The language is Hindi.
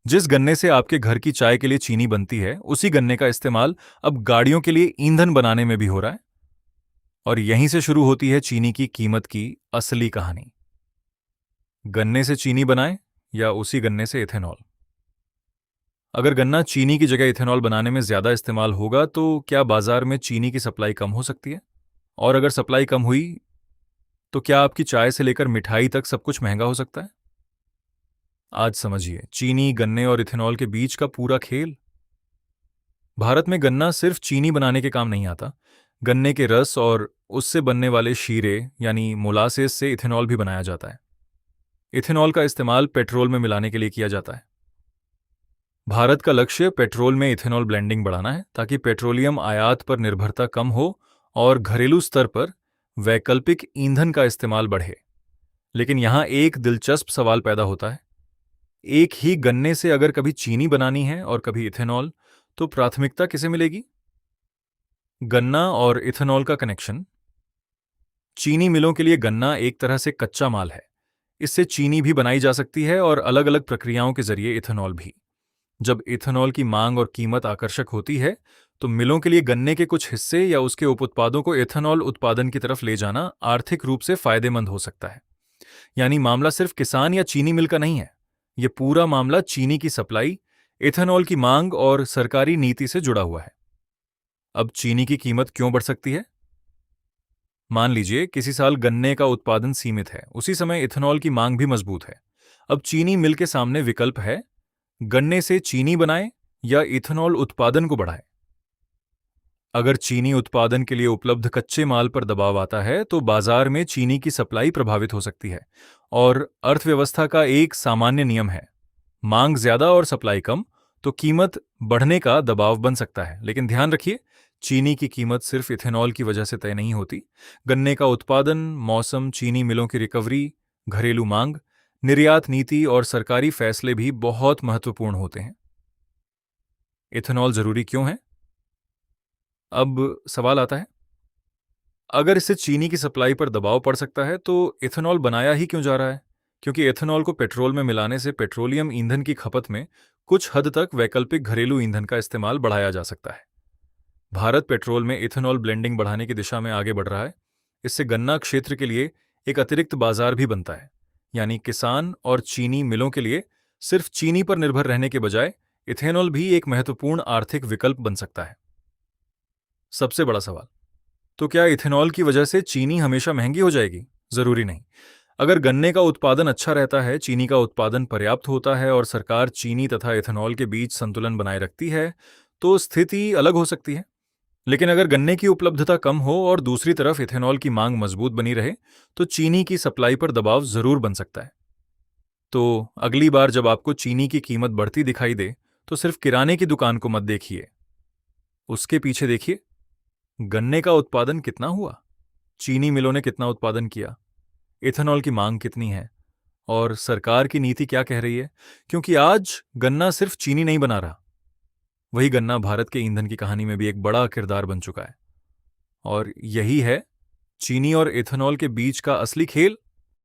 जिस गन्ने से आपके घर की चाय के लिए चीनी बनती है, उसी गन्ने का इस्तेमाल अब गाड़ियों के लिए ईंधन बनाने में भी हो रहा है। और यहीं से शुरू होती है चीनी की कीमत की असली कहानी। गन्ने से चीनी बनाएं या उसी गन्ने से इथेनॉल। अगर गन्ना चीनी की जगह इथेनॉल बनाने में ज्यादा इस्तेमाल होगा तो क्या बाजार में चीनी की सप्लाई कम हो सकती है? और अगर सप्लाई कम हुई तो क्या आपकी चाय से लेकर मिठाई तक सब कुछ महंगा हो सकता है? आज समझिए चीनी, गन्ने और इथेनॉल के बीच का पूरा खेल। भारत में गन्ना सिर्फ चीनी बनाने के काम नहीं आता। गन्ने के रस और उससे बनने वाले शीरे यानी मोलासेस से इथेनॉल भी बनाया जाता है। इथेनॉल का इस्तेमाल पेट्रोल में मिलाने के लिए किया जाता है। भारत का लक्ष्य पेट्रोल में इथेनॉल ब्लेंडिंग बढ़ाना है ताकि पेट्रोलियम आयात पर निर्भरता कम हो और घरेलू स्तर पर वैकल्पिक ईंधन का इस्तेमाल बढ़े। लेकिन यहां एक दिलचस्प सवाल पैदा होता है। एक ही गन्ने से अगर कभी चीनी बनानी है और कभी इथेनॉल, तो प्राथमिकता किसे मिलेगी? गन्ना और इथेनॉल का कनेक्शन। चीनी मिलों के लिए गन्ना एक तरह से कच्चा माल है। इससे चीनी भी बनाई जा सकती है और अलग अलग प्रक्रियाओं के जरिए इथेनॉल भी। जब इथेनॉल की मांग और कीमत आकर्षक होती है तो मिलों के लिए गन्ने के कुछ हिस्से या उसके उपउत्पादों को इथेनॉल उत्पादन की तरफ ले जाना आर्थिक रूप से फायदेमंद हो सकता है। यानी मामला सिर्फ किसान या चीनी मिल का नहीं है। यह पूरा मामला चीनी की सप्लाई, इथेनॉल की मांग और सरकारी नीति से जुड़ा हुआ है। अब चीनी की कीमत क्यों बढ़ सकती है? मान लीजिए किसी साल गन्ने का उत्पादन सीमित है, उसी समय इथेनॉल की मांग भी मजबूत है। अब चीनी मिल के सामने विकल्प है, गन्ने से चीनी बनाए या इथेनॉल उत्पादन को बढ़ाए। अगर चीनी उत्पादन के लिए उपलब्ध कच्चे माल पर दबाव आता है तो बाजार में चीनी की सप्लाई प्रभावित हो सकती है। और अर्थव्यवस्था का एक सामान्य नियम है, मांग ज्यादा और सप्लाई कम तो कीमत बढ़ने का दबाव बन सकता है। लेकिन ध्यान रखिए, चीनी की कीमत सिर्फ इथेनॉल की वजह से तय नहीं होती। गन्ने का उत्पादन, मौसम, चीनी मिलों की रिकवरी, घरेलू मांग, निर्यात नीति और सरकारी फैसले भी बहुत महत्वपूर्ण होते हैं। इथेनॉल जरूरी क्यों है? अब सवाल आता है, अगर इससे चीनी की सप्लाई पर दबाव पड़ सकता है तो इथेनॉल बनाया ही क्यों जा रहा है? क्योंकि इथेनॉल को पेट्रोल में मिलाने से पेट्रोलियम ईंधन की खपत में कुछ हद तक वैकल्पिक घरेलू ईंधन का इस्तेमाल बढ़ाया जा सकता है। भारत पेट्रोल में इथेनॉल ब्लेंडिंग बढ़ाने की दिशा में आगे बढ़ रहा है। इससे गन्ना क्षेत्र के लिए एक अतिरिक्त बाजार भी बनता है। यानी किसान और चीनी मिलों के लिए सिर्फ चीनी पर निर्भर रहने के बजाय इथेनॉल भी एक महत्वपूर्ण आर्थिक विकल्प बन सकता है। सबसे बड़ा सवाल, तो क्या इथेनॉल की वजह से चीनी हमेशा महंगी हो जाएगी? जरूरी नहीं। अगर गन्ने का उत्पादन अच्छा रहता है, चीनी का उत्पादन पर्याप्त होता है और सरकार चीनी तथा इथेनॉल के बीच संतुलन बनाए रखती है, तो स्थिति अलग हो सकती है। लेकिन अगर गन्ने की उपलब्धता कम हो और दूसरी तरफ इथेनॉल की मांग मजबूत बनी रहे, तो चीनी की सप्लाई पर दबाव जरूर बन सकता है। तो अगली बार जब आपको चीनी की कीमत बढ़ती दिखाई दे, तो सिर्फ किराने की दुकान को मत देखिए, उसके पीछे देखिए, गन्ने का उत्पादन कितना हुआ, चीनी मिलों ने कितना उत्पादन किया, इथेनॉल की मांग कितनी है और सरकार की नीति क्या कह रही है। क्योंकि आज गन्ना सिर्फ चीनी नहीं बना रहा, वही गन्ना भारत के ईंधन की कहानी में भी एक बड़ा किरदार बन चुका है। और यही है चीनी और इथेनॉल के बीच का असली खेल,